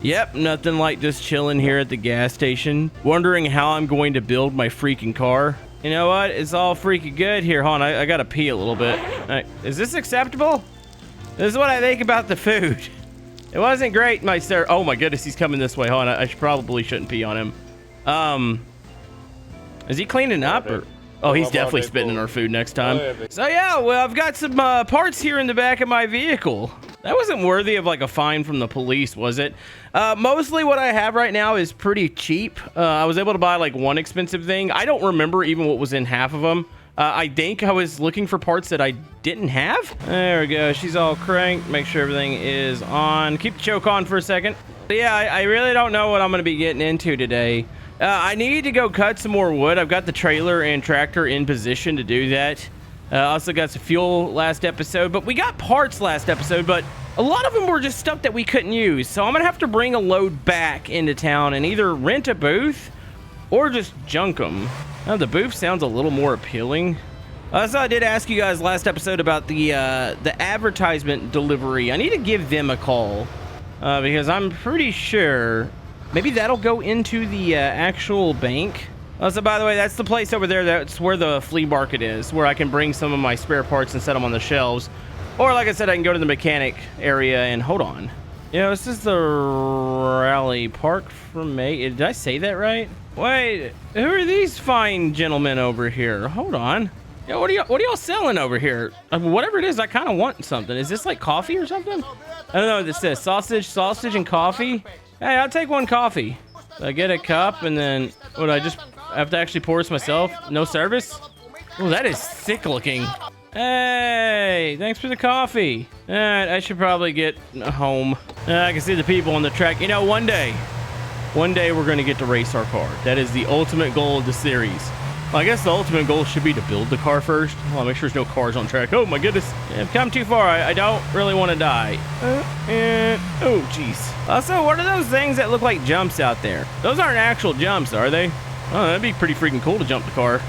Yep, nothing like just chilling here at the gas station, wondering how I'm going to build my freaking car. You know what? It's all freaking good here. Hold on, I gotta pee a little bit. Is this acceptable? This is what I think about the food. It wasn't great, my sir. Oh my goodness, he's coming this way. Hold on, I probably shouldn't pee on him. Is he cleaning up? Or? Oh, he's definitely spitting in our food next time. So yeah, well, I've got some parts here in the back of my vehicle. That wasn't worthy of like a fine from the police, was it? Mostly what I have right now is pretty cheap. I was able to buy like one expensive thing. I don't remember even what was in half of them. I think I was looking for parts that I didn't have. There we go. She's all cranked. Make sure everything is on. Keep the choke on for a second. But yeah, I really don't know what I'm going to be getting into today. I need to go cut some more wood. I've got the trailer and tractor in position to do that. Also got some fuel last episode, but we got parts last episode, but a lot of them were just stuff that we couldn't use. So I'm going to have to bring a load back into town and either rent a booth or just junk them. Now, the booth sounds a little more appealing. So I did ask you guys last episode about the advertisement delivery. I need to give them a call because I'm pretty sure maybe that'll go into the actual bank. So by the way, that's the place over there. That's where the flea market is, where I can bring some of my spare parts and set them on the shelves. Or like I said, I can go to the mechanic area and hold on. Yeah, this is the Rally Park from May. Did I say that right? Wait, who are these fine gentlemen over here? Hold on. Yeah, what are y'all selling over here? Whatever it is, I kind of want something. Is this like coffee or something? I don't know what this says. Sausage and coffee. Hey, I'll take one coffee. I get a cup and then what? I just have to actually pour this myself. No service. Oh, that is sick looking. Hey, thanks for the coffee. All right, I should probably get home. I can see the people on the track. You know, one day we're going to get to race our car. That is the ultimate goal of the series. Well, I guess the ultimate goal should be to build the car first. Well, make sure there's no cars on track. Oh my goodness. I've come too far. I don't really want to die. Oh, jeez. Also, what are those things that look like jumps out there? Those aren't actual jumps, are they? Oh, that'd be pretty freaking cool to jump the car.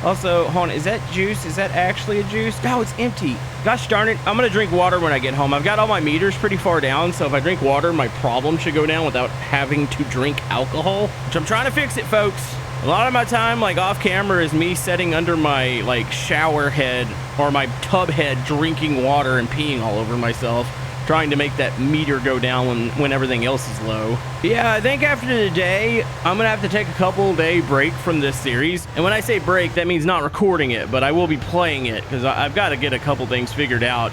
Also, hold on, is that juice? Is that actually a juice? No, it's empty. Gosh darn it, I'm gonna drink water when I get home. I've got all my meters pretty far down, so if I drink water, my problem should go down without having to drink alcohol, which I'm trying to fix it, folks. A lot of my time, like off camera, is me sitting under my like shower head or my tub head drinking water and peeing all over myself, trying to make that meter go down when everything else is low. Yeah, I think after today, I'm gonna have to take a couple-day break from this series. And when I say break, that means not recording it, but I will be playing it because I've got to get a couple things figured out.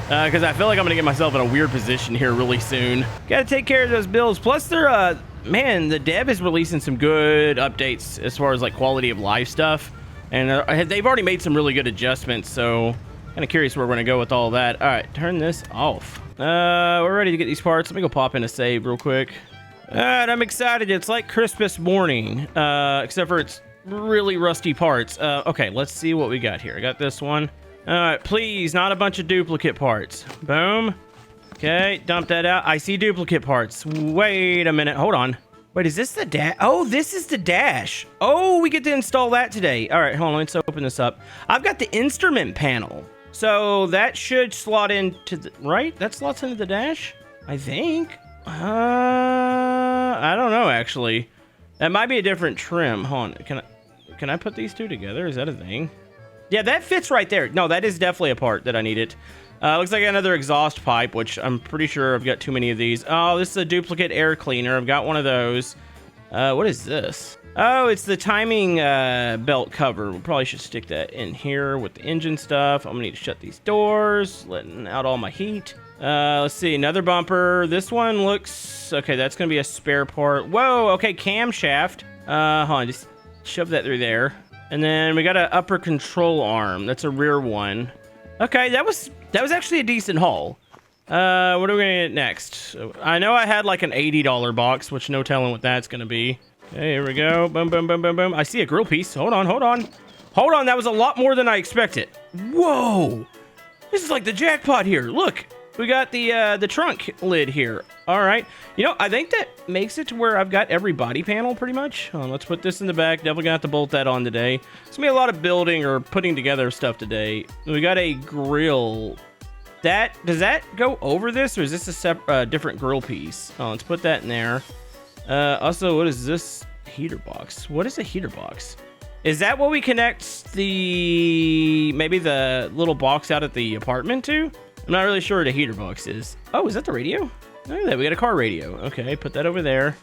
Because I feel like I'm gonna get myself in a weird position here really soon. Gotta take care of those bills. Plus, they're man, the dev is releasing some good updates as far as like quality of life stuff, and they've already made some really good adjustments. So, kind of curious where we're gonna go with all that. All right, turn this off. We're ready to get these parts. Let me go pop in a save real quick. All right, I'm excited. It's like Christmas morning, except for it's really rusty parts. Okay, let's see what we got here. I got this one. All right, please, not a bunch of duplicate parts. Boom. Okay, dump that out. I see duplicate parts. Wait a minute. Hold on. Wait, is this the dash? Oh, this is the dash. Oh, we get to install that today. All right, hold on. Let's open this up. I've got the instrument panel. So that should slot into the... Right? That slots into the dash? I think. I don't know, actually. That might be a different trim. Hold on. Can I put these two together? Is that a thing? Yeah, that fits right there. No, that is definitely a part that I needed. Looks like another exhaust pipe, which I'm pretty sure I've got too many of these. Oh, this is a duplicate air cleaner. I've got one of those. What is this? Oh, it's the timing belt cover. We probably should stick that in here with the engine stuff. I'm gonna need to shut these doors, letting out all my heat. Let's see, another bumper. This one looks... Okay, that's gonna be a spare part. Whoa, okay, camshaft. Hold on, just shove that through there. And then we got an upper control arm. That's a rear one. Okay, that was actually a decent haul. What are we gonna get next? I know I had like an $80 box, which no telling what that's gonna be. Okay, here we go. Boom, boom, boom, boom, boom. I see a grill piece. Hold on. Hold on, that was a lot more than I expected. Whoa! This is like the jackpot here. Look, we got the trunk lid here. All right. You know, I think that makes it to where I've got every body panel pretty much. Let's put this in the back. Definitely gonna have to bolt that on today. It's gonna be a lot of building or putting together stuff today. We got a grill. does that go over this, or is this a different grill piece? Oh, let's put that in there. Also, what is this heater box? What is a heater box? Is that what we connect maybe the little box out at the apartment to? I'm not really sure what a heater box is. Oh, is that the radio? Look at that, we got a car radio. Okay, put that over there.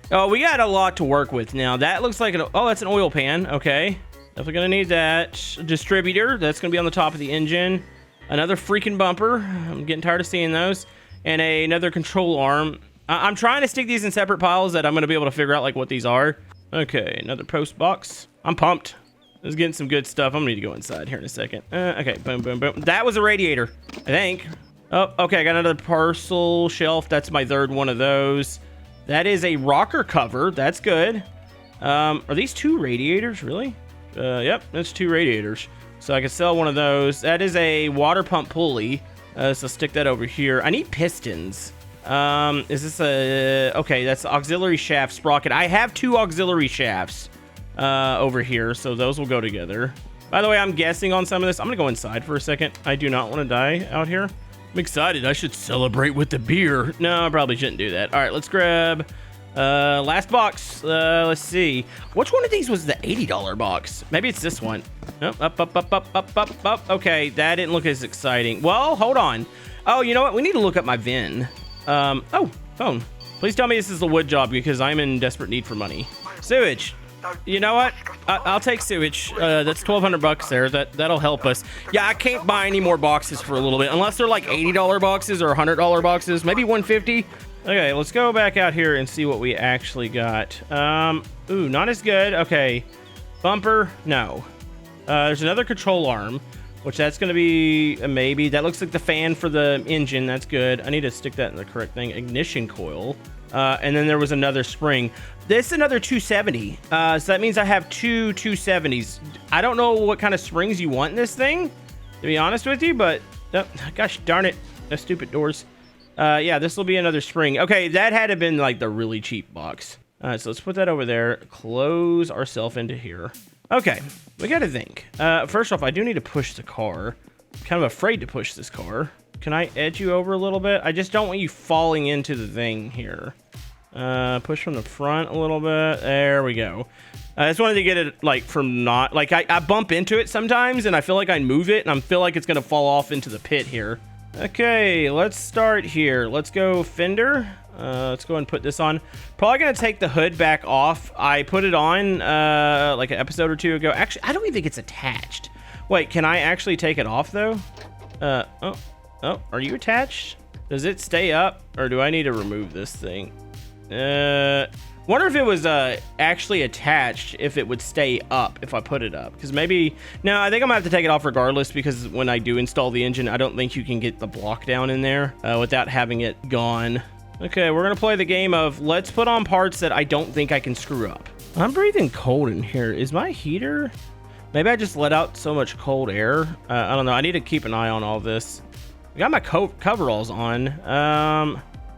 Oh, we got a lot to work with now. That looks like oh, that's an oil pan. Okay, definitely gonna need that. Distributor, that's gonna be on the top of the engine. Another freaking bumper. I'm getting tired of seeing those. And another control arm. I'm trying to stick these in separate piles that I'm gonna be able to figure out like what these are. Okay, another post box. I'm pumped. This is getting some good stuff. I'm gonna need to go inside here in a second. Okay, boom, boom, boom. That was a radiator, I think. Oh, okay, I got another parcel shelf. That's my third one of those. That is a rocker cover. That's good. Are these 2 radiators, really? Yep, that's 2 radiators. So I can sell one of those. That is a water pump pulley. So stick that over here. I need pistons. Is this okay, that's auxiliary shaft sprocket. I have 2 auxiliary shafts over here, so those will go together. By the way, I'm guessing on some of this. I'm gonna go inside for a second. I do not want to die out here. I'm excited. I should celebrate with the beer. No, I probably shouldn't do that. All right, let's grab last box. Let's see, which one of these was the $80 box? Maybe it's this one. Nope. Up. Okay, that didn't look as exciting. Well, hold on. Oh, you know what, we need to look up my VIN. Oh, phone. Please tell me this is the wood job, because I'm in desperate need for money. Sewage. You know what? I'll take sewage. That's 1,200 bucks there. That'll help us. Yeah, I can't buy any more boxes for a little bit, unless they're like $80 boxes or $100 boxes, maybe 150. Okay, let's go back out here and see what we actually got. Ooh, not as good. Okay, bumper, no. There's another control arm, which that's going to be a maybe. That looks like the fan for the engine. That's good. I need to stick that in the correct thing. Ignition coil. And then there was another spring. This is another 270. So that means I have 2 270s. I don't know what kind of springs you want in this thing, to be honest with you, but gosh darn it, the stupid doors. Yeah, this will be another spring. Okay, that had to have been like the really cheap box. All right, so let's put that over there. Close ourselves into here. Okay, we got to think. First off, I do need to push the car. I'm kind of afraid to push this car. Can I edge you over a little bit? I just don't want you falling into the thing here. Push from the front a little bit. There we go. I just wanted to get it like from not like I bump into it sometimes and I feel like I move it and I feel like it's gonna fall off into the pit here. Okay, let's start here. Let's go fender. Let's go and put this on. Probably gonna take the hood back off. I put it on like an episode or 2 ago. Actually, I don't even think it's attached. Wait, can I actually take it off though? Oh, are you attached? Does it stay up, or do I need to remove this thing? Wonder if it was actually attached, if it would stay up if I put it up. Because maybe, no, I think I'm gonna have to take it off regardless, because when I do install the engine, I don't think you can get the block down in there without having it gone. Okay, we're gonna play the game of let's put on parts that I don't think I can screw up. I'm breathing cold in here. Is my heater? Maybe I just let out so much cold air. I don't know. I need to keep an eye on all this. I got my coveralls on.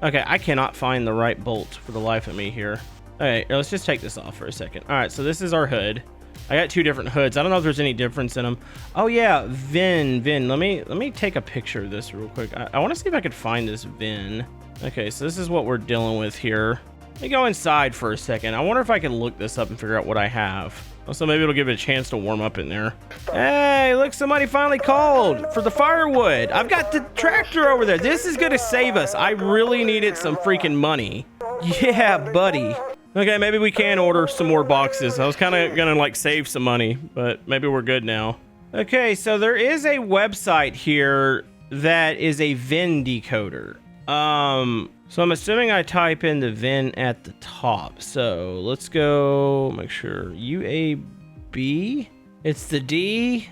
Okay, I cannot find the right bolt for the life of me here. Okay, let's just take this off for a second. All right, so this is our hood. I got 2 different hoods. I don't know if there's any difference in them. Oh yeah, VIN. Let me take a picture of this real quick. I want to see if I could find this VIN. Okay, so this is what we're dealing with here. Let me go inside for a second. I wonder if I can look this up and figure out what I have. Also, maybe it'll give it a chance to warm up in there. Hey, look, somebody finally called for the firewood. I've got the tractor over there. This is gonna save us. I really needed some freaking money. Yeah, buddy. Okay, maybe we can order some more boxes. I was kind of gonna like save some money, but maybe we're good now. Okay, so there is a website here that is a VIN decoder. So I'm assuming I type in the VIN at the top. So let's go make sure UAB. It's the DM.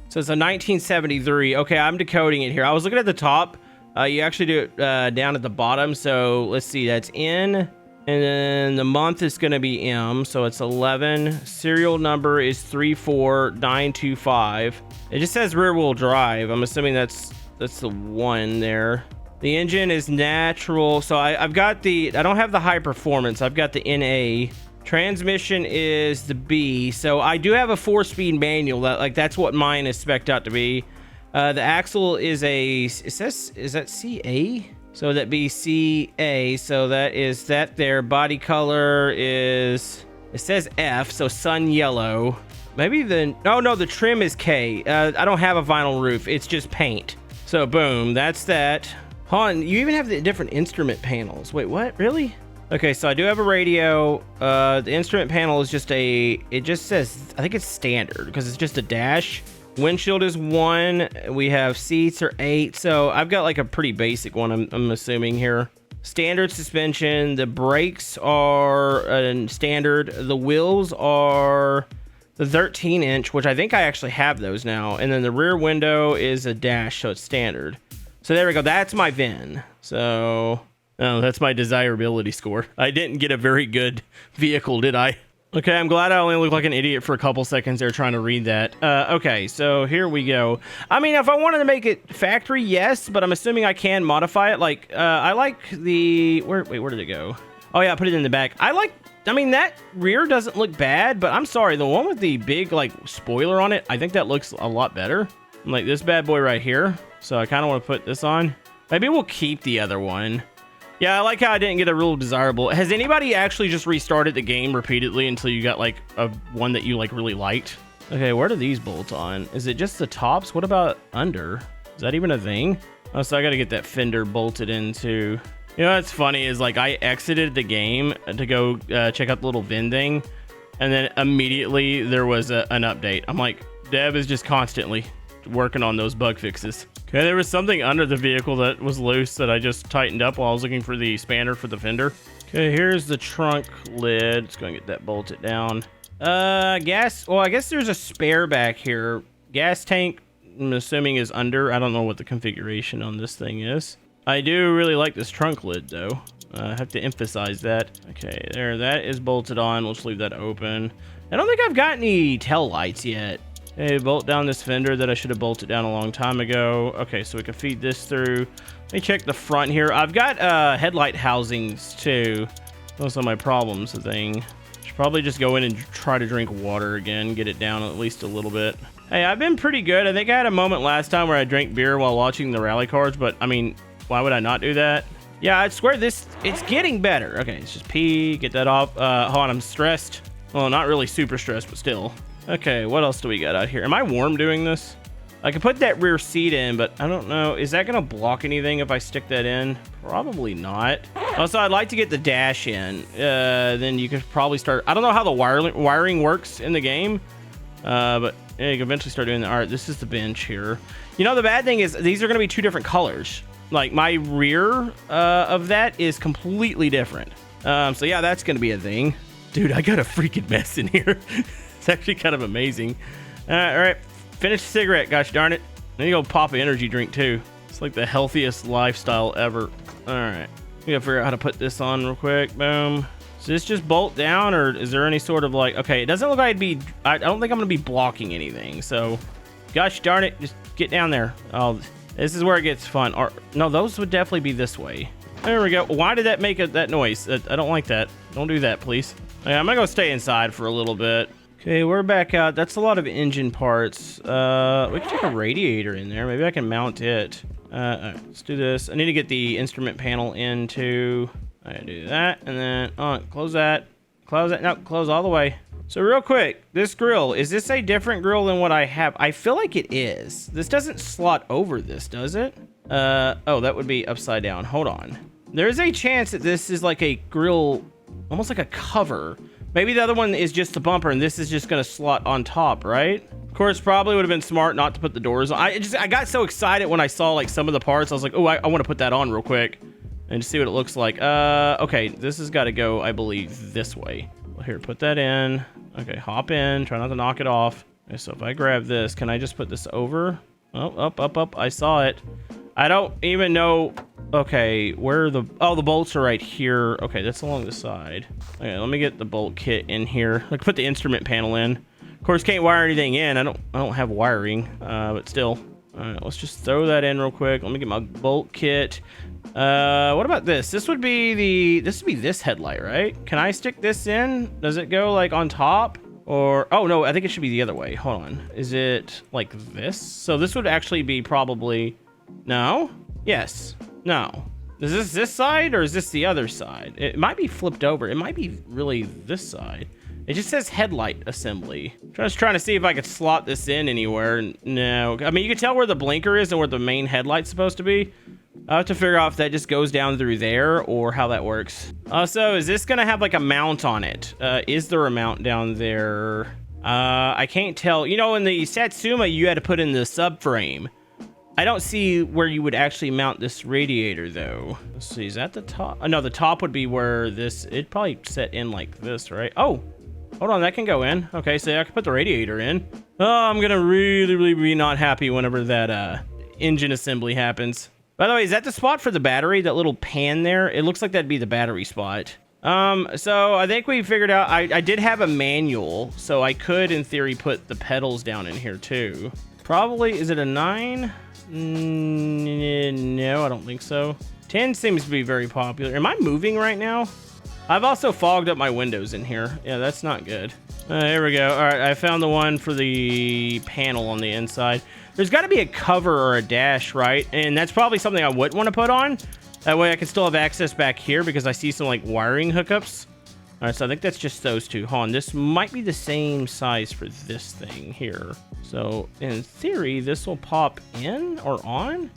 So it's a 1973. Okay, I'm decoding it here. I was looking at the top. You actually do it down at the bottom. So let's see, that's N, and then the month is going to be M. So it's 11. Serial number is 34925. It just says rear wheel drive. I'm assuming that's the one there. The engine is natural. So I've got I don't have the high performance. I've got the NA. Transmission is the B. So I do have a 4-speed manual. That's what mine is spec'd out to be. The axle is is that CA? So that be CA. So that is that there. Body color is, it says F, so sun yellow. Maybe no, the trim is K. I don't have a vinyl roof. It's just paint. So boom, that's that. Han, you even have the different instrument panels. Wait, what? Really? Okay, so I do have a radio. The instrument panel is just it just says, I think it's standard because it's just a dash. Windshield is 1. We have seats are 8. So I've got like a pretty basic one, I'm assuming here. Standard suspension. The brakes are standard. The wheels are the 13-inch, which I think I actually have those now. And then the rear window is a dash, so it's standard. So there we go. That's my VIN. So, oh, that's my desirability score. I didn't get a very good vehicle, did I? Okay, I'm glad I only looked like an idiot for a couple seconds there trying to read that. Okay, so here we go. I mean, if I wanted to make it factory, yes, but I'm assuming I can modify it. Like, I like the... where did it go? Oh, yeah, I put it in the back. I mean, that rear doesn't look bad, but I'm sorry. The one with the big, like, spoiler on it, I think that looks a lot better. Like this bad boy right here. So I kind of want to put this on. Maybe we'll keep the other one. Yeah, I like how I didn't get a real desirable. Has anybody actually just restarted the game repeatedly until you got like a one that you like really liked? Okay, where do these bolt on? Is it just the tops? What about under? Is that even a thing? Oh, so I got to get that fender bolted into. You know what's funny is like I exited the game to go check out the little VIN thing, and then immediately there was an update. I'm like, Dev is just constantly working on those bug fixes. Okay, there was something under the vehicle that was loose that I just tightened up while I was looking for the spanner for the fender. Okay, here's the trunk lid. Let's go and get that bolted down. Gas. Well, I guess there's a spare back here. Gas tank, I'm assuming, is under. I don't know what the configuration on this thing is. I do really like this trunk lid, though. I have to emphasize that. Okay, there. That is bolted on. Let's leave that open. I don't think I've got any tail lights yet. Hey, bolt down this fender that I should have bolted down a long time ago. Okay, so we can feed this through. Let me check the front here. I've got headlight housings too. Those are my problems, I think. Should probably just go in and try to drink water again, get it down at least a little bit. Hey, I've been pretty good. I think I had a moment last time where I drank beer while watching the rally cars, but I mean, why would I not do that? Yeah, I swear it's getting better. Okay, let's just pee, get that off. Hold on, I'm stressed. Well, not really super stressed, but still. Okay, what else do we got out here? Am I warm doing this? I could put that rear seat in, but I don't know. Is that gonna block anything if I stick that in? Probably not. Also, I'd like to get the dash in. Then you could probably start. I don't know how the wiring works in the game, but yeah, you can eventually start doing that. All right, this is the bench here. You know, the bad thing is these are gonna be 2 different colors. Like my rear of that is completely different. So yeah, that's gonna be a thing. Dude, I got a freaking mess in here. It's actually kind of amazing. All right, finish the cigarette, gosh darn it. Then you go pop an energy drink too. It's like the healthiest lifestyle ever. All right, we gotta figure out how to put this on real quick. Boom. Does this just bolt down, or is there any sort of like, okay, it doesn't look like I don't think I'm gonna be blocking anything. So, gosh darn it, just get down there. Oh, this is where it gets fun. Or no, those would definitely be this way. There we go. Why did that make that noise? I don't like that. Don't do that, please. Okay, I'm gonna go stay inside for a little bit. Okay, we're back out. That's a lot of engine parts. We can take a radiator in there. Maybe I can mount it. All right, let's do this. I need to get the instrument panel into. I do that, and then close that. Close that. No, close all the way. So real quick, this grill, is this a different grill than what I have? I feel like it is. This doesn't slot over this, does it? Oh, that would be upside down. Hold on. There's a chance that this is like a grill, almost like a cover. Maybe the other one is just the bumper and this is just gonna slot on top, right? Of course, probably would have been smart not to put the doors on. I got so excited when I saw like some of the parts. I was like, oh, I want to put that on real quick and just see what it looks like. Okay, this has got to go, I believe, this way. Well, here, put that in. Okay, hop in. Try not to knock it off. Okay, so if I grab this, can I just put this over? Oh, up. I saw it. I don't even know. Okay, where are the bolts are right here. Okay, that's along the side. Okay, let me get the bolt kit in here. Like, put the instrument panel in. Of course, can't wire anything in. I don't have wiring, but still. All right, let's just throw that in real quick. Let me get my bolt kit. What about this? This would be this headlight, right? Can I stick this in? Does it go like on top? Or, oh no, I think it should be the other way. Hold on. Is it like this? So this would actually be probably, no? Yes. No. Is this side or is this the other side? It might be flipped over. It might be really this side. It just says headlight assembly. Just trying to see if I could slot this in anywhere. No. I mean, you can tell where the blinker is and where the main headlight's supposed to be. I have to figure out if that just goes down through there or how that works. So is this gonna have like a mount on it? Is there a mount down there? I can't tell. You know, in the Satsuma, you had to put in the subframe. I don't see where you would actually mount this radiator though. Let's see, is that the top? Oh, no, the top would be where this, it'd probably set in like this, right? Oh, hold on, that can go in. Okay, so I can put the radiator in. Oh, I'm gonna really be not happy whenever that engine assembly happens. By the way, is that the spot for the battery? That little pan there? It looks like that'd be the battery spot. So I think we figured out, I did have a manual, so I could, in theory, put the pedals down in here too. Probably, is it a 9? No, I don't think so. 10 seems to be very popular. Am I moving right now? I've also fogged up my windows in here. Yeah, that's not good. Here we go. All right, I found the one for the panel on the inside. There's got to be a cover or a dash, right? And that's probably something I wouldn't want to put on. That way I can still have access back here because I see some like wiring hookups. All right, so I think that's just those two. Hold on, this might be the same size for this thing here. So in theory, this will pop in or on?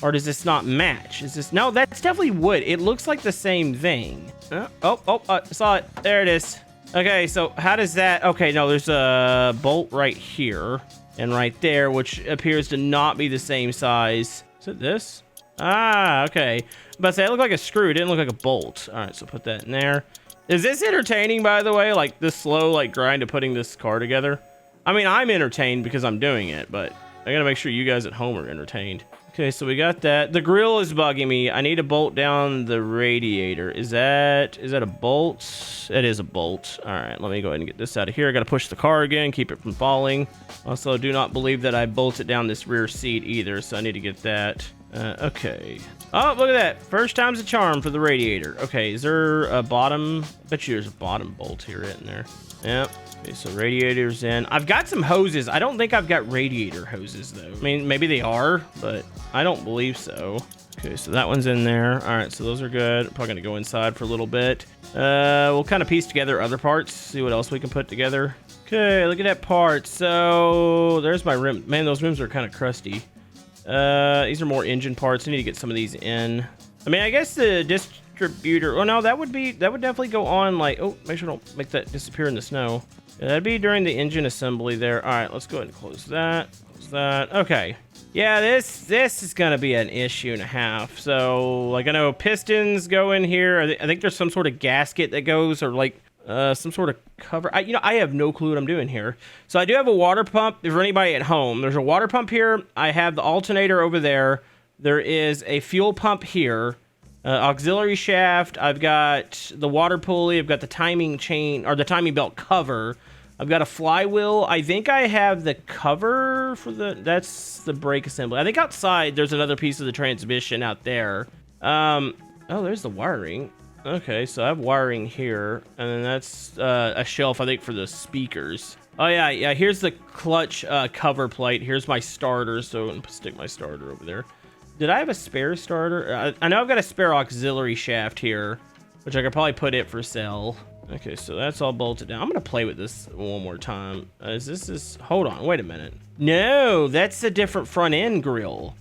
Or does this not match? Is this, no, that's definitely wood. It looks like the same thing. Saw it, there it is. Okay, so how does that, okay, no, there's a bolt right here and right there, which appears to not be the same size. Is it this? Ah, okay. But say it looked like a screw, it didn't look like a bolt. All right, so put that in there. Is this entertaining, by the way? Like this slow, like grind of putting this car together? I mean, I'm entertained because I'm doing it, but I gotta make sure you guys at home are entertained. Okay, so we got that. The grill is bugging me. I need to bolt down the radiator. Is that a bolt? It is a bolt. All right, let me go ahead and get this out of here. I gotta push the car again, keep it from falling. Also, do not believe that I bolted down this rear seat either, so I need to get that. Okay. Oh, look at that. First time's a charm for the radiator. Okay, is there a bottom? I bet you there's a bottom bolt here, isn't there? Yep. Okay, so radiator's in. I've got some hoses. I don't think I've got radiator hoses, though. I mean, maybe they are, but I don't believe so. Okay, so that one's in there. All right, so those are good. I'm probably going to go inside for a little bit. We'll kind of piece together other parts, see what else we can put together. Okay, look at that part. So there's my rim. Man, those rims are kind of crusty. These are more engine parts. I need to get some of these in. I mean, I guess the distributor. Oh no, that would definitely go on like. Oh, make sure I don't make that disappear in the snow. Yeah, that'd be during the engine assembly there. All right, let's go ahead and close that. Close that. Okay. Yeah, this is gonna be an issue and a half. So like I know pistons go in here. I think there's some sort of gasket that goes or like. Some sort of cover. I have no clue what I'm doing here. So I do have a water pump. For anybody at home, there's a water pump here. I have the alternator over there. There is a fuel pump here. Auxiliary shaft. I've got the water pulley. I've got the timing chain or the timing belt cover. I've got a flywheel. I think I have the cover for that's the brake assembly. I think outside there's another piece of the transmission out there. Oh, there's the wiring. Okay, so I have wiring here, and then that's a shelf, I think, for the speakers. Oh, yeah, here's the clutch cover plate. Here's my starter, so I'm gonna stick my starter over there. Did I have a spare starter? I know I've got a spare auxiliary shaft here, which I could probably put it for sale. Okay, so that's all bolted down. I'm gonna play with this one more time. Hold on, wait a minute. No, that's a different front end grill.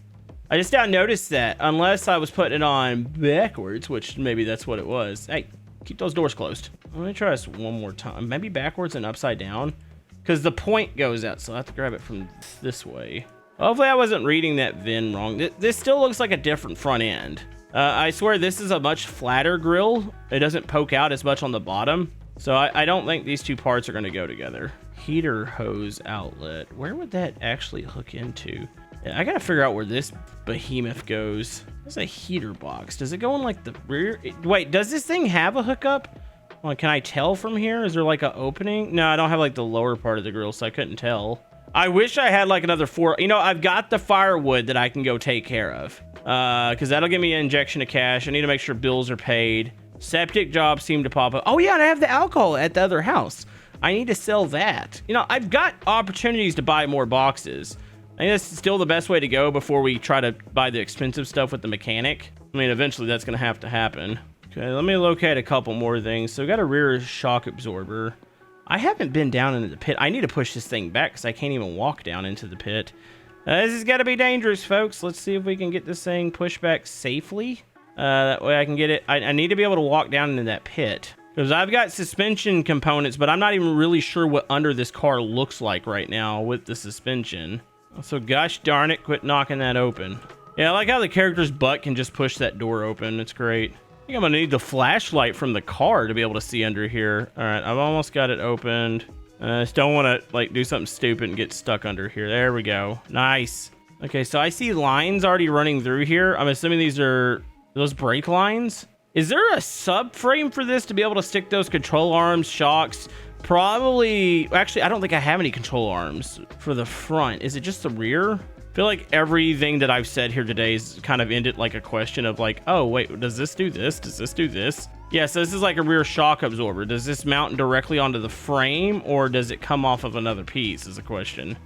I just now noticed that, unless I was putting it on backwards, which maybe that's what it was. Hey, keep those doors closed. Let me try this one more time. Maybe backwards and upside down, because the point goes out, so I have to grab it from this way. Hopefully I wasn't reading that VIN wrong. This still looks like a different front end. I swear this is a much flatter grill. It doesn't poke out as much on the bottom, so I don't think these two parts are going to go together. Heater hose outlet. Where would that actually hook into? I gotta figure out where this behemoth goes. There's a heater box. Does it go in like the rear? Wait, does this thing have a hookup? Well, can I tell from here? Is there like an opening? No, I don't have like the lower part of the grill, so I couldn't tell. I wish I had like another 4. You know, I've got the firewood that I can go take care of. Because that'll give me an injection of cash. I need to make sure bills are paid. Septic jobs seem to pop up. Oh yeah, and I have the alcohol at the other house. I need to sell that. You know, I've got opportunities to buy more boxes. I think that's still the best way to go before we try to buy the expensive stuff with the mechanic. I mean, eventually that's going to have to happen. Okay, let me locate a couple more things. So we got a rear shock absorber. I haven't been down into the pit. I need to push this thing back because I can't even walk down into the pit. This has got to be dangerous, folks. Let's see if we can get this thing pushed back safely. That way I can get it. I need to be able to walk down into that pit. Because I've got suspension components, but I'm not even really sure what under this car looks like right now with the suspension. So gosh darn it, quit knocking that open. Yeah, I like how the character's butt can just push that door open. It's great. I think I'm gonna need the flashlight from the car to be able to see under here. All right, I've almost got it opened. I just don't want to like do something stupid and get stuck under here. There we go. Nice. Okay, so I see lines already running through here. I'm assuming these are those brake lines. Is there a subframe for this to be able to stick those control arms, shocks? Probably. Actually, I don't think I have any control arms for the front. Is it just the rear? I feel like everything that I've said here today is kind of ended like a question of like, oh, wait, does this do this? Does this do this? Yeah, so this is like a rear shock absorber. Does this mount directly onto the frame or does it come off of another piece is a question.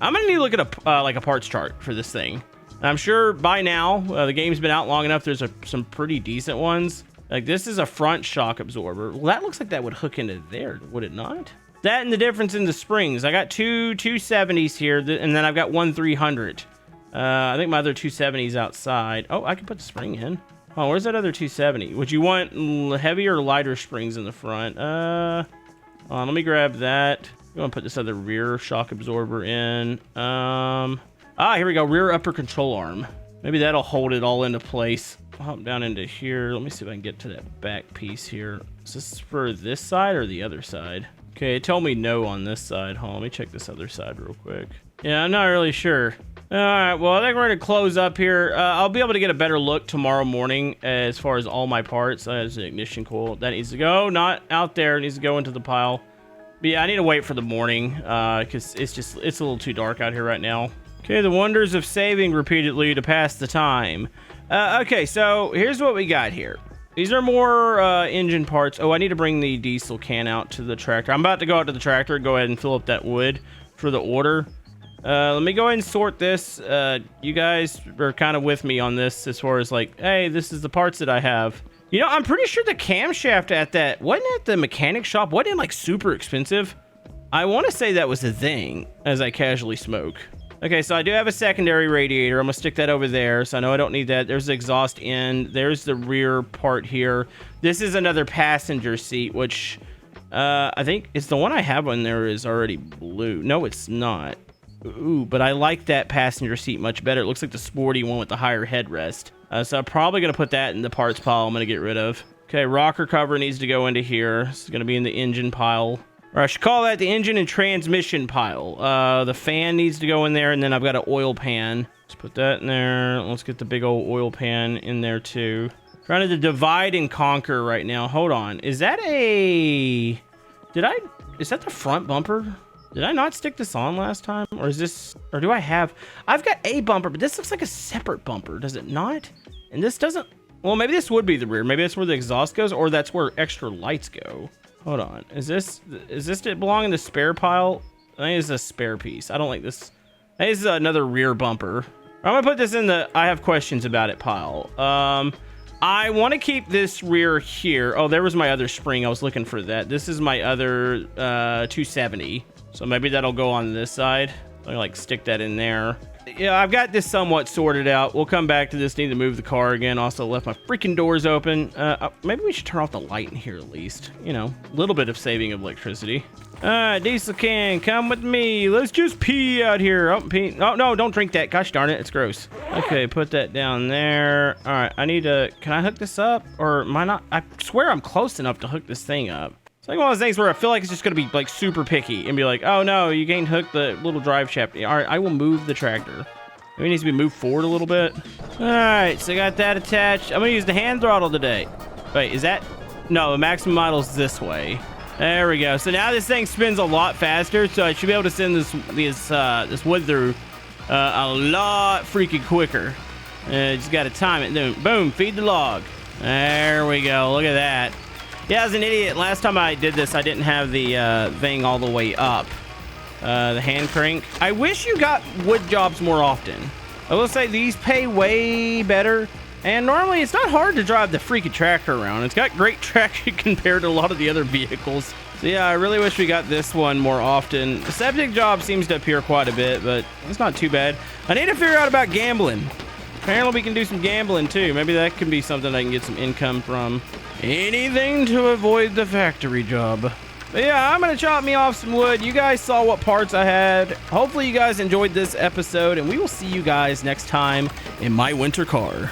I'm going to need to look at a parts chart for this thing. I'm sure by now, the game's been out long enough, there's some pretty decent ones. Like this is a front shock absorber. Well, that looks like that would hook into there, would it not? That and the difference in the springs. I got two 270s here, and then I've got one 300. I think my other 270's outside. Oh, I can put the spring in. Oh, where's that other 270? Would you want heavier or lighter springs in the front? Let me grab that. I'm gonna put this other rear shock absorber in. Here we go. Rear upper control arm. Maybe that'll hold it all into place. I'll hop down into here. Let me see if I can get to that back piece here. Is this for this side or the other side? Okay, it told me no on this side. Hold on, let me check this other side real quick. Yeah, I'm not really sure. All right, well, I think we're going to close up here. I'll be able to get a better look tomorrow morning as far as all my parts. There's an ignition coil. That needs to go. Not out there. It needs to go into the pile. But yeah, I need to wait for the morning because it's a little too dark out here right now. Okay, the wonders of saving repeatedly to pass the time. Okay, so here's what we got here. These are more engine parts. Oh, I need to bring the diesel can out to the tractor. I'm about to go out to the tractor and go ahead and fill up that wood for the order. Let me go ahead and sort this. You guys are kind of with me on this as far as like, hey, this is the parts that I have. You know, I'm pretty sure the camshaft at that, wasn't at the mechanic shop, wasn't it like super expensive? I want to say that was the thing as I casually smoke. Okay, so I do have a secondary radiator. I'm gonna stick that over there, so I know I don't need that. There's the exhaust end. There's the rear part here. This is another passenger seat, which I think it's the one I have on there is already blue. No, it's not. Ooh, but I like that passenger seat much better. It looks like the sporty one with the higher headrest. So I'm probably gonna put that in the parts pile I'm gonna get rid of. Okay, rocker cover needs to go into here. It's gonna be in the engine pile. Or I should call that the engine and transmission pile. The fan needs to go in there, and then I've got an oil pan. Let's put that in there. Let's get the big old oil pan in there too. Trying to divide and conquer right now. Hold on. Is that is that the front bumper? Did I not stick this on last time? Or do I have, I've got a bumper, but this looks like a separate bumper, does it not? And this doesn't, well, maybe this would be the rear. Maybe that's where the exhaust goes, or that's where extra lights go. Hold on. Is this belong in the spare pile? I think it's a spare piece. I don't like this. I think this is another rear bumper. I'm gonna put this in the I have questions about it pile. I want to keep this rear here. Oh, there was my other spring. I was looking for that. This is my other 270. So maybe that'll go on this side. I like stick that in there. Yeah, I've got this somewhat sorted out. We'll come back to this. Need to move the car again. Also left my freaking doors open. Maybe we should turn off the light in here at least. You know, a little bit of saving of electricity. Diesel can, come with me. Let's just pee out here. Oh, pee. Oh, no, don't drink that. Gosh darn it, it's gross. Okay, put that down there. All right, can I hook this up? Or am I not? I swear I'm close enough to hook this thing up. It's like one of those things where I feel like it's just going to be like super picky and be like, oh no, you can't hook the little drive shaft. All right, I will move the tractor. Maybe it needs to be moved forward a little bit. All right, so I got that attached. I'm going to use the hand throttle today. Wait, is that? No, the maximum model's this way. There we go. So now this thing spins a lot faster, so I should be able to send this wood through a lot freaking quicker. Just got to time it. Boom, feed the log. There we go. Look at that. Yeah, as an idiot, last time I did this, I didn't have the thing all the way up. The hand crank. I wish you got wood jobs more often. I will say these pay way better. And normally it's not hard to drive the freaking tractor around. It's got great traction compared to a lot of the other vehicles. So yeah, I really wish we got this one more often. The septic job seems to appear quite a bit, but it's not too bad. I need to figure out about gambling. Apparently we can do some gambling too. Maybe that can be something I can get some income from. Anything to avoid the factory job. But yeah, I'm going to chop me off some wood. You guys saw what parts I had. Hopefully you guys enjoyed this episode, and we will see you guys next time in my winter car.